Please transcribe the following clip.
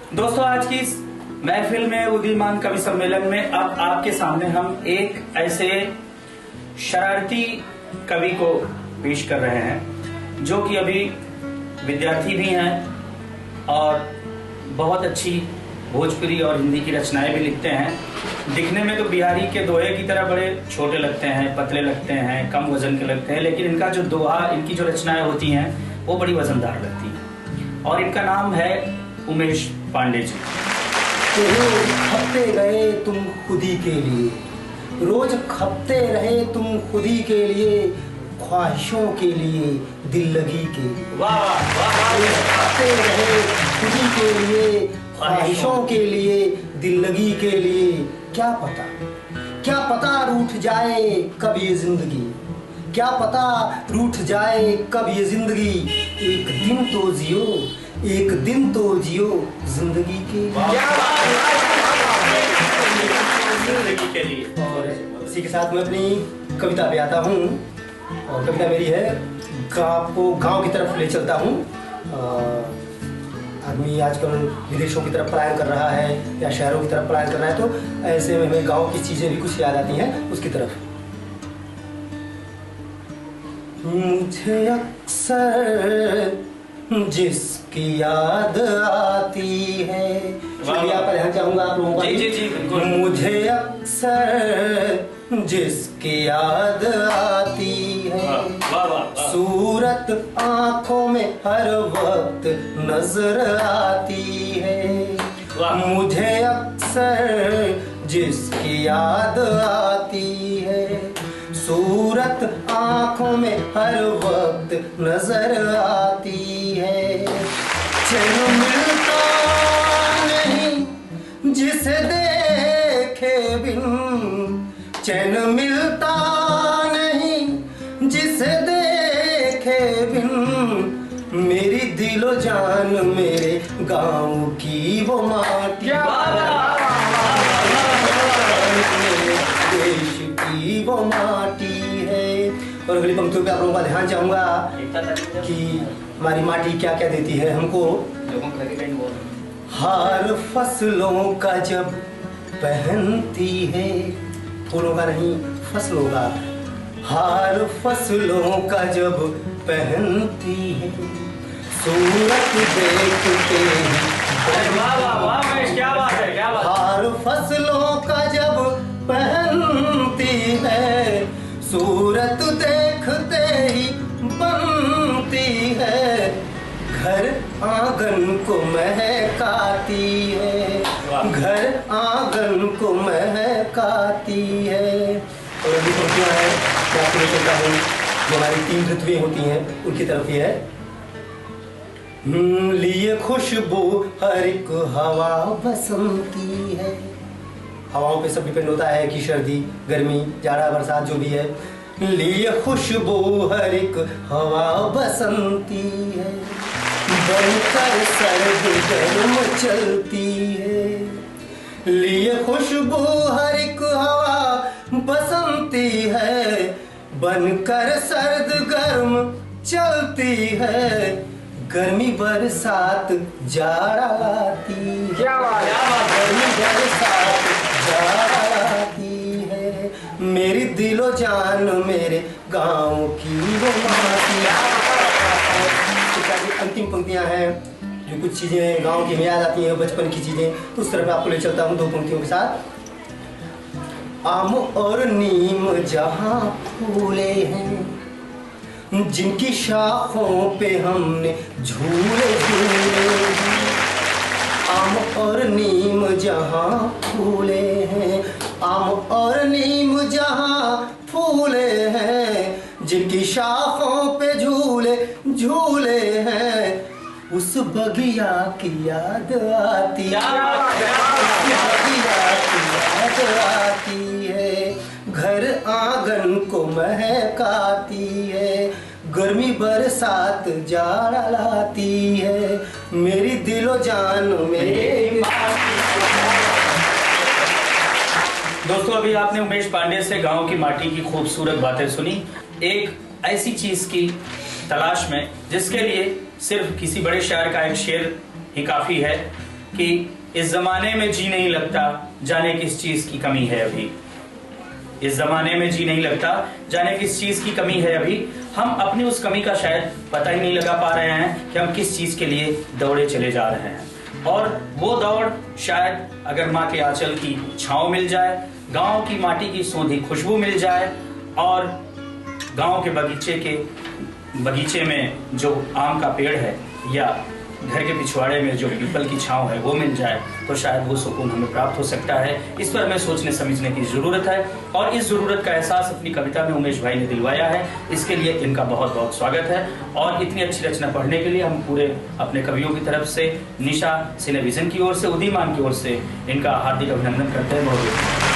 दोस्तों, आज की इस महफिल में उदीयमान कवि सम्मेलन में अब आपके सामने हम एक ऐसे शरारती कवि को पेश कर रहे हैं जो कि अभी विद्यार्थी भी हैं और बहुत अच्छी भोजपुरी और हिंदी की रचनाएं भी लिखते हैं। दिखने में तो बिहारी के दोहे की तरह बड़े छोटे लगते हैं, पतले लगते हैं, कम वजन के लगते हैं, लेकिन इनका जो दोहा, इनकी जो रचनाएं होती हैं वो बड़ी वजनदार लगती हैं। और इनका नाम है उमेश पांडे जी। रोज खपते रहे तुम खुदी के लिए, रोज खपते रहे तुम खुदी के लिए, ख्वाहिशों के लिए, दिल लगी के लिए। वाह वाह वाह। रोज खपते रहे खुदी के लिए, ख्वाहिशों के लिए, दिल लगी के लिए। क्या पता रूठ जाए कब ये जिंदगी, क्या पता रूठ जाए कब ये जिंदगी। एक दिन तो जियो, एक दिन तो जियो जिंदगी के लिए। और इसी के साथ मैं अपनी कविता पे आता हूँ। और कविता मेरी है, आपको गांव की तरफ ले चलता हूँ। आदमी आजकल विदेशों की तरफ पलायन कर रहा है या शहरों की तरफ पलायन कर रहा है, तो ऐसे में हमें गांव की चीजें भी कुछ याद आती हैं उसकी तरफ। मुझे अक्सर जिसकी याद आती है, शुक्रिया पर ध्यान चाहूंगा आप लोगों का। जी, मुझे अक्सर जिसकी याद आती है, सूरत आंखों में हर वक्त नजर आती है। मुझे अक्सर जिसकी याद आती है, सूरत आंखों में हर वक्त नजर आती है। चैन मिलता नहीं जिसे देखे बिन, चैन मिलता नहीं जिसे देखे बिन। मेरी दिलो जान मेरे गांव की वो माटी, देश की वो माटी है। और अगली पंक्तियों पे आप लोगों का ध्यान चाहूंगा कि हमारी माटी क्या क्या देती है हमको। हार फसलों का जब पहनती है, फूलों का नहीं फसलों का, हार फसलों का जब पहनती है, सूरत देखते हार फसलों का जब पहनती है, सूरत देखते ही बनती है। घर आंगन को महकाती है, घर आंगन को महकाती है। और अभी पंक्तियां हैं, मैं आपको चलता हूँ, जो हमारी 3 ऋतुएं होती हैं उनकी तरफ ये है। लिए खुशबू हर एक हवा बसंती है। हवाओं पे सब डिपेंड होता है कि सर्दी, गर्मी, जाड़ा, बरसात जो भी है। लिए खुशबू हर एक हवा बसंती है, बनकर सर्द गर्म चलती है। लिए खुशबू हर एक हवा बसंती है, बनकर सर्द गर्म चलती है। गर्मी बरसात जाड़ा लाती है, गर्मी बरसात जाड़ा लाती है। मेरी दिलो जान मेरे गांव की वो माटी। अंतिम पंक्तियां हैं जो कुछ चीजें गांव की याद आती हैं, बचपन की चीजें, तो उस तरफ मैं आपको ले चलता हूँ 2 पंक्तियों के साथ। आम और नीम जहाँ फूले हैं, जिनकी शाखों पे हमने झूले झूले हैं। आम और नीम जहाँ फूले हैं, आम और नीम जहाँ फूले हैं, जिनकी शाखों पे झूले झूले हैं। उस बगिया की याद आती है, बगिया की याद आती है। घर आंगन को महकाती है, गर्मी बरसात जाड़ा लाती है। मेरी दिलो जान मेरे। दोस्तों, अभी आपने उमेश पांडे से गांव की माटी की खूबसूरत बातें सुनी। एक ऐसी चीज की तलाश में जिसके लिए सिर्फ किसी बड़े शायर का एक शेर ही काफी है, कि इस जमाने में जी नहीं लगता, जाने किस चीज की कमी है अभी। इस जमाने में जी नहीं लगता, जाने किस चीज की कमी है अभी। हम अपनी उस कमी का शायद पता ही नहीं लगा पा रहे हैं कि हम किस चीज के लिए दौड़े चले जा रहे हैं। और वो दौड़ शायद अगर माँ के आंचल की छांव मिल जाए, गांव की माटी की सौंधी खुशबू मिल जाए और गांव के बगीचे में जो आम का पेड़ है या घर के पिछवाड़े में जो पीपल की छांव है वो मिल जाए, तो शायद वो सुकून हमें प्राप्त हो सकता है। इस पर हमें सोचने समझने की जरूरत है और इस जरूरत का एहसास अपनी कविता में उमेश भाई ने दिलवाया है। इसके लिए इनका बहुत बहुत स्वागत है। और इतनी अच्छी रचना पढ़ने के लिए हम पूरे अपने कवियों की तरफ से, निशा सिनेविजन की ओर से, उदीमान की ओर से इनका हार्दिक अभिनंदन करते हैं। बहुत